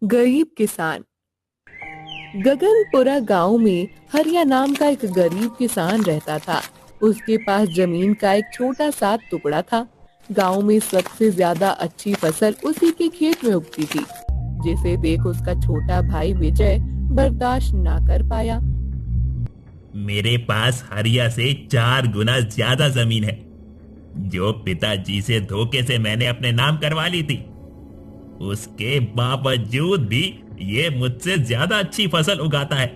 गरीब किसान। गगनपुरा गांव में हरिया नाम का एक गरीब किसान रहता था। उसके पास जमीन का एक छोटा सा टुकड़ा था। गांव में सबसे ज्यादा अच्छी फसल उसी के खेत में उगती थी, जिसे देख उसका छोटा भाई विजय बर्दाश्त ना कर पाया। मेरे पास हरिया से 4 गुना ज्यादा जमीन है, जो पिताजी से धोखे से मैंने अपने नाम करवा ली थी। उसके बावजूद भी ये मुझसे ज्यादा अच्छी फसल उगाता है।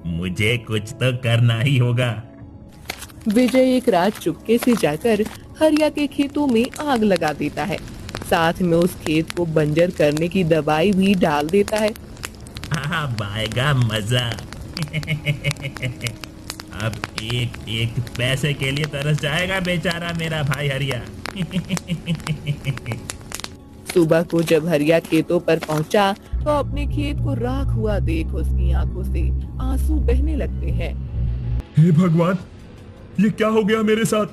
मुझे कुछ तो करना ही होगा। विजय एक रात चुपके से जाकर हरिया के खेतों में आग लगा देता है। साथ में उस खेत को बंजर करने की दवाई भी डाल देता है। आएगा मजा। अब एक एक पैसे के लिए तरस जाएगा बेचारा मेरा भाई हरिया। सुबह को जब हरिया खेतों पर पहुंचा तो अपने खेत को राख हुआ देख उसकी आंखों से आंसू बहने लगते हैं। हे भगवान, ये क्या हो गया मेरे साथ?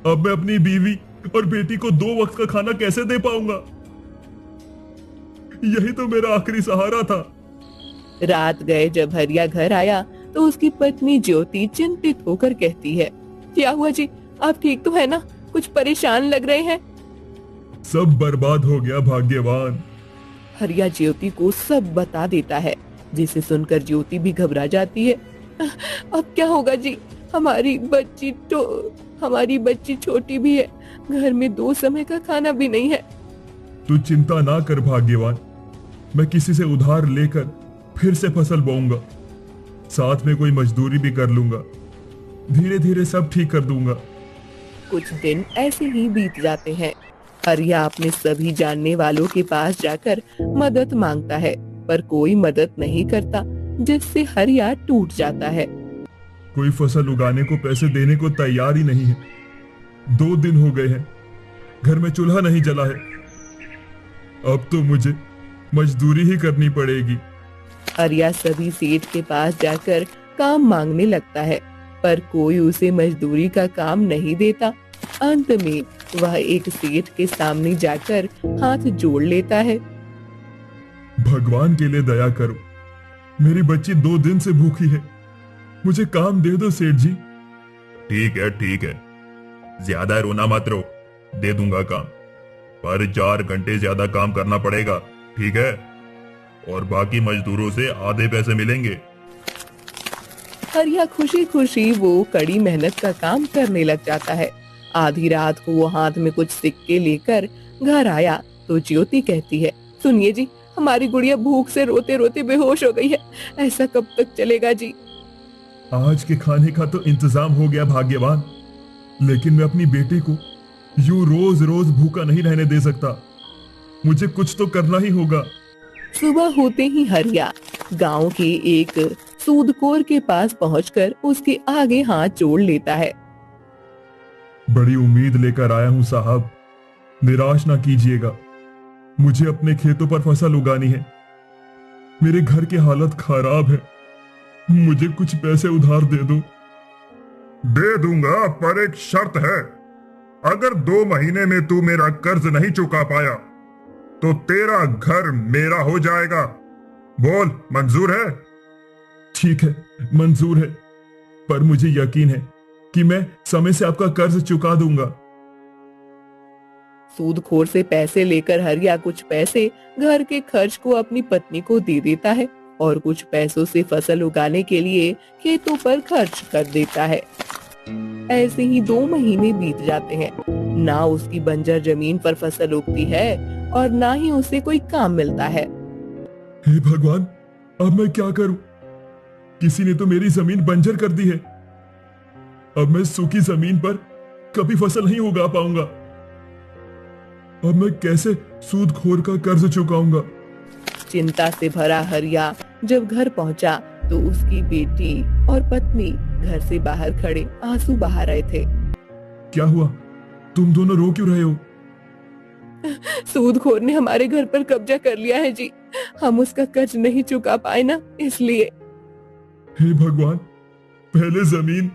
अब मैं अपनी बीवी और बेटी को 2 वक्त का खाना कैसे दे पाऊंगा? यही तो मेरा आखिरी सहारा था। रात गए जब हरिया घर आया तो उसकी पत्नी ज्योति चिंतित होकर कहती है, क्या हुआ जी, आप ठीक तो है ना? कुछ परेशान लग रहे हैं। सब बर्बाद हो गया भाग्यवान। हरिया ज्योति को सब बता देता है, जिसे सुनकर ज्योति भी घबरा जाती है। अब क्या होगा जी? हमारी बच्ची छोटी भी है, घर में 2 समय का खाना भी नहीं है। तू चिंता ना कर भाग्यवान, मैं किसी से उधार लेकर फिर से फसल बोऊंगा। साथ में कोई मजदूरी भी कर लूंगा। धीरे धीरे सब ठीक कर दूंगा। कुछ दिन ऐसे ही बीत जाते हैं। हरिया अपने सभी जानने वालों के पास जाकर मदद मांगता है, पर कोई मदद नहीं करता, जिससे हरिया टूट जाता है। कोई फसल उगाने को पैसे देने को तैयार ही नहीं है। 2 दिन हो गए हैं, घर में चूल्हा नहीं जला है। अब तो मुझे मजदूरी ही करनी पड़ेगी। हरिया सभी सेठ के पास जाकर काम मांगने लगता है, पर कोई उसे मजदूरी का काम नहीं देता। अंत में वह एक सेठ के सामने जाकर हाथ जोड़ लेता है। भगवान के लिए दया करो, मेरी बच्ची 2 दिन से भूखी है। मुझे काम दे दो सेठ जी। ठीक है, ज्यादा रोना मत रो, दे दूंगा काम, पर 4 घंटे ज्यादा काम करना पड़ेगा, ठीक है? और बाकी मजदूरों से आधे पैसे मिलेंगे। हरिया खुशी खुशी वो कड़ी मेहनत का काम करने लग जाता है। आधी रात को वो हाथ में कुछ सिक्के लेकर घर आया तो ज्योति कहती है, सुनिए जी, हमारी गुड़िया भूख से रोते रोते बेहोश हो गई है। ऐसा कब तक चलेगा जी? आज के खाने का तो इंतजाम हो गया भाग्यवान, लेकिन मैं अपनी बेटी को यूं रोज रोज भूखा नहीं रहने दे सकता। मुझे कुछ तो करना ही होगा। सुबह होते ही हरिया गांव के एक सूदखोर के पास पहुंचकर उसके आगे हाथ जोड़ लेता है। बड़ी उम्मीद लेकर आया हूं साहब, निराश ना कीजिएगा। मुझे अपने खेतों पर फसल उगानी है। मेरे घर की हालत खराब है, मुझे कुछ पैसे उधार दे दो। दे दूंगा, पर एक शर्त है। अगर 2 महीने में तू मेरा कर्ज नहीं चुका पाया तो तेरा घर मेरा हो जाएगा। बोल, मंजूर है? ठीक है, मंजूर है, पर मुझे यकीन है कि मैं समय से आपका कर्ज चुका दूंगा। सूदखोर से पैसे लेकर हरिया कुछ पैसे घर के खर्च को अपनी पत्नी को दे देता है और कुछ पैसों से फसल उगाने के लिए खेतों पर खर्च कर देता है। ऐसे ही 2 महीने बीत जाते हैं। ना उसकी बंजर जमीन पर फसल उगती है और ना ही उसे कोई काम मिलता है। हे भगवान, अब मैं क्या करूं? किसी ने तो मेरी जमीन बंजर कर दी है। अब मैं सूखी जमीन पर कभी फसल नहीं उगा पाऊंगा। अब मैं कैसे सूदखोर का कर्ज चुकाऊंगा? चिंता से भरा हरिया जब घर पहुंचा तो उसकी बेटी और पत्नी घर से बाहर खड़े आंसू बहा रहे थे। क्या हुआ? तुम दोनों रो क्यों रहे हो? सूदखोर ने हमारे घर पर कब्जा कर लिया है जी। हम उसका कर्ज नहीं चुका पाए ना, इसलिए। हे भगवान, पहले जमीन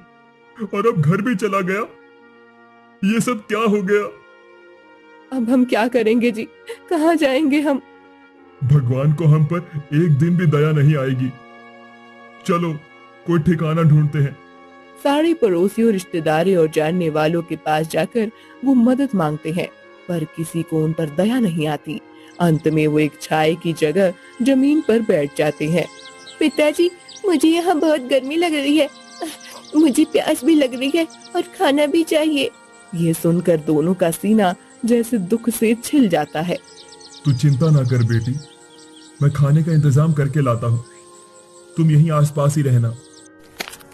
और अब घर भी चला गया। ये सब क्या हो गया? अब हम क्या करेंगे जी? कहाँ जाएंगे हम? भगवान को हम पर एक दिन भी दया नहीं आएगी। चलो कोई ठिकाना ढूंढते हैं। सारे पड़ोसियों, रिश्तेदारों और जानने वालों के पास जाकर वो मदद मांगते हैं, पर किसी को उन पर दया नहीं आती। अंत में वो एक छाए की जगह जमीन पर बैठ जाते हैं। पिताजी, मुझे यहाँ बहुत गर्मी लग रही है, मुझे प्यास भी लग रही है और खाना भी चाहिए। ये सुनकर दोनों का सीना जैसे दुख से छिल जाता है। तू चिंता ना कर बेटी, मैं खाने का इंतजाम करके लाता हूँ, तुम यहीं आसपास ही रहना।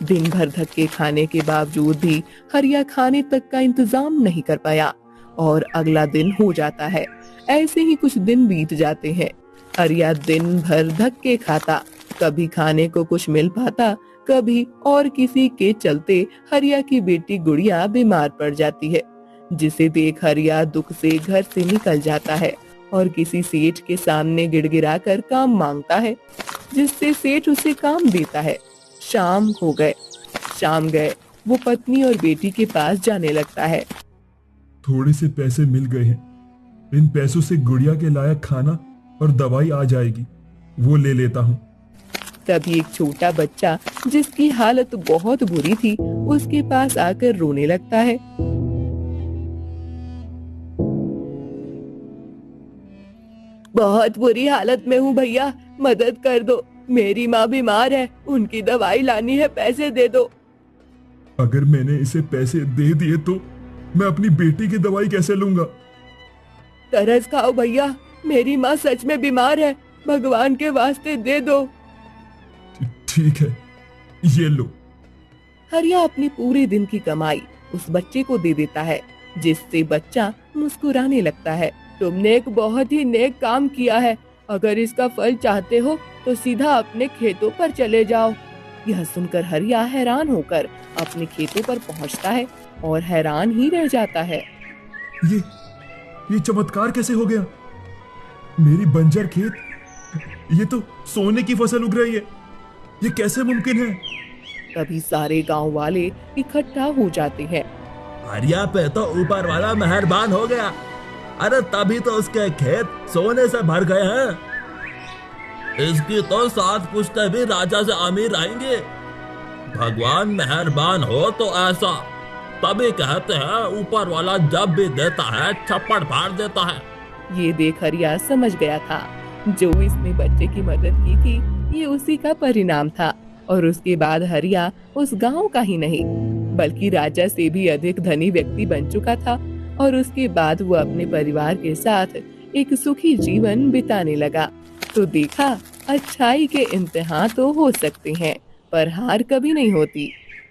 दिन भर धक्के खाने के बावजूद भी हरिया खाने तक का इंतजाम नहीं कर पाया और अगला दिन हो जाता है। ऐसे ही कुछ दिन बीत जाते हैं। हरिया दिन भर धक्के खाता, कभी खाने को कुछ मिल पाता, कभी और किसी के चलते हरिया की बेटी गुड़िया बीमार पड़ जाती है, जिसे देख हरिया दुख से घर से निकल जाता है और किसी सेठ के सामने गिड़गिड़ाकर काम मांगता है, जिससे सेठ उसे काम देता है। शाम गए, वो पत्नी और बेटी के पास जाने लगता है। थोड़े से पैसे मिल गए हैं, इन पैसों से गुड़िया के लायक खाना और दवाई आ जाएगी, वो ले लेता हूँ। तभी एक छोटा बच्चा, जिसकी हालत बहुत बुरी थी, उसके पास आकर रोने लगता है। बहुत बुरी हालत में हूँ भैया, मदद कर दो, मेरी माँ बीमार है, उनकी दवाई लानी है, पैसे दे दो। अगर मैंने इसे पैसे दे दिए तो मैं अपनी बेटी की दवाई कैसे लूंगा? तरस खाओ भैया, मेरी माँ सच में बीमार है, भगवान के वास्ते दे दो। ठीक है, ये लो। हरिया अपनी पूरे दिन की कमाई उस बच्चे को दे देता है, जिससे बच्चा मुस्कुराने लगता है। तुमने एक बहुत ही नेक काम किया है, अगर इसका फल चाहते हो तो सीधा अपने खेतों पर चले जाओ। यह सुनकर हरिया हैरान होकर अपने खेतों पर पहुंचता है और हैरान ही रह जाता है। ये चमत्कार कैसे हो गया? मेरी बंजर खेत, ये तो सोने की फसल उग रही है, ये कैसे मुमकिन है? तभी सारे गांव वाले इकट्ठा हो जाते हैं। हरिया पे तो ऊपर वाला मेहरबान हो गया, अरे तभी तो उसके खेत सोने से भर गए हैं। इसकी तो 7 पुश्तें भी राजा से अमीर आएंगे। भगवान मेहरबान हो तो ऐसा, तभी कहते हैं ऊपर वाला जब भी देता है छप्पड़ फाड़ देता है। ये देख हरिया समझ गया था, जो इसने बच्चे की मदद की थी, ये उसी का परिणाम था। और उसके बाद हरिया उस गांव का ही नहीं, बल्कि राजा से भी अधिक धनी व्यक्ति बन चुका था। और उसके बाद वो अपने परिवार के साथ एक सुखी जीवन बिताने लगा। तो देखा, अच्छाई के इम्तिहान तो हो सकते हैं, पर हार कभी नहीं होती।